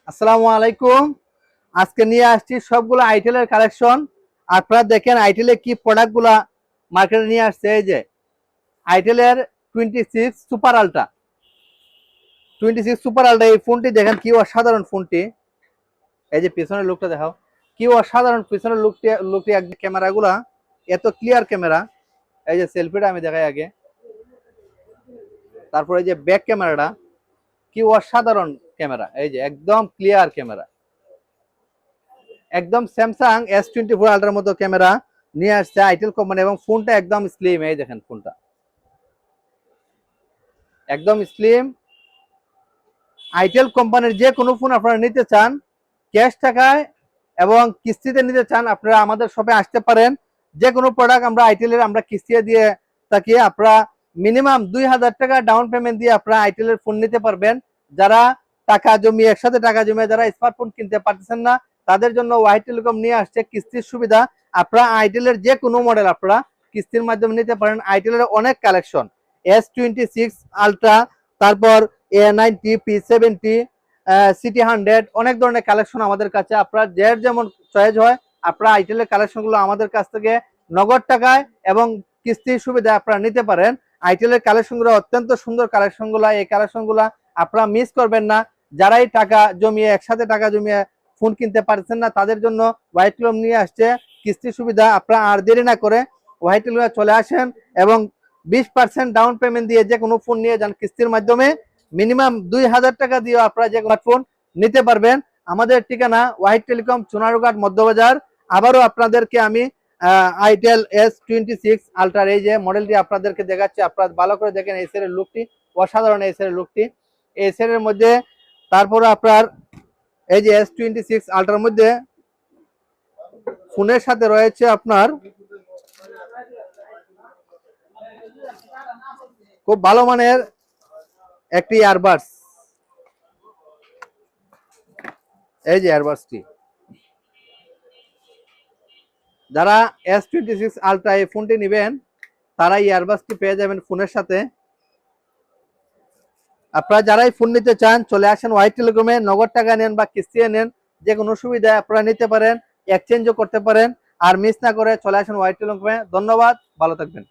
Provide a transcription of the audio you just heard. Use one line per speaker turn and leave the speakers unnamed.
আসসালামু আলাইকুম। আজকে নিয়ে আসছি সবগুলো আইটেলের কালেকশন। আপনারা দেখেন আইটেলে কি প্রোডাক্টগুলা মার্কেটে নিয়ে আসছে। এই যে আইটেলের 26 সুপার আলট্রা এই ফোনটি দেখেন কি অসাধারণ ফোনটি। এই যে পিছনের লুকটা দেখাও, কি অসাধারণ পিছনের লুকটি একদম ক্যামেরাগুলা এত ক্লিয়ার ক্যামেরা। এই যে সেলফিটা আমি দেখাই আগে, তারপরে এই যে ব্যাক ক্যামেরাটা কি অসাধারণ ক্যামেরা। এই যে একদম ক্লিয়ার ক্যামেরা, একদম স্যামসাং S24 আলট্রার মতো ক্যামেরা নিয়ে আসছে আইটেল কোম্পানি, এবং ফোনটা একদম স্লিম। এই দেখেন ফোনটা একদম স্লিম। আইটেল কোম্পানির যে কোনো ফোন আপনারা নিতে চান ক্যাশ টাকায় এবং কিস্তিতে নিতে চান, আপনারা আমাদের শপে আসতে পারেন। যে কোনো প্রোডাক্ট আমরা আইটেলের আমরা কিস্তিতে দিয়ে থাকি। আপনারা মিনিমাম 2000 টাকা ডাউন পেমেন্ট দিয়ে আপনারা আইটেলের ফোন নিতে পারবেন। যারা টাকা জমিয়ে একসাথে টাকা জমিয়ে যারা স্মার্টফোন কিনতে পারতেছেন না, তাদের জন্য ওয়াই টেলিকম নিয়ে আসছে কিস্তির সুবিধা। আপনারা আইটেলের যে কোনো মডেল আপনারা কিস্তির মাধ্যমে নিতে পারেন। আইটেলের অনেক কালেকশন, S26 আলট্রা, তারপর A90, P70, সিটি 100, অনেক ধরনের কালেকশন আমাদের কাছে। আপনার যার যেমন চয়েস হয় আপনারা আইটেলের কালেকশনগুলো আমাদের কাছ থেকে নগদ টাকায় এবং কিস্তির সুবিধা আপনারা নিতে পারেন। আইটেলের কালেকশনগুলো অত্যন্ত সুন্দর কালেকশনগুলো, এই কালেকশনগুলো আপনারা মিস করবেন না। যারাই টাকা জমিয়ে একসাথে টাকা জমিয়ে ফোন কিনতে পারছেন না, তাদের জন্য হোয়াইট টেলিকম নিয়ে আসছে কিস্তির সুবিধা। আপনারা আর দেরি না করে হোয়াইট টেলিকমে চলে আসেন এবং 20% ডাউন পেমেন্ট দিয়ে যে কোনো ফোন নিয়ে যান কিস্তির মাধ্যমে। মিনিমাম 2000 টাকা দিয়ে আপনারা যে স্মার্টফোন নিতে পারবেন। আমাদের ঠিকানা ওয়াহিদ টেলিকম, চুনারুঘাট, মধ্যবাজার। আবারও আপনাদেরকে আমি আইটেল S26 আলট্রার এই যে মডেলটি আপনাদেরকে দেখাচ্ছি। আপনারা ভালো করে দেখেন এই সেটের লুকটি অসাধারণ। এই সেটের লুকটি এই সেটের মধ্যে, তারপরে আপনার এই যে S26 আলট্রার মধ্যে ফোনের সাথে রয়েছে আপনার খুব ভালো মানের একটি ইয়ারবাডস। এই যে ইয়ারবাডসটি যারা S26 আলট্রা এই ফোনটি নেবেন তারা ইয়ারবাডসটি পেয়ে যাবেন ফোনের সাথে। আপনারা যারাই ফোন নিতে চান চলে আসেন ওয়াই টেলিকমে, নগদ টাকা নেন বা কিস্তিতে নেন, যে কোনো সুবিধা আপনারা নিতে পারেন, এক্সচেঞ্জও করতে পারেন। আর মিস না করে চলে আসেন ওয়াই টেলিকমে। ধন্যবাদ, ভালো থাকবেন।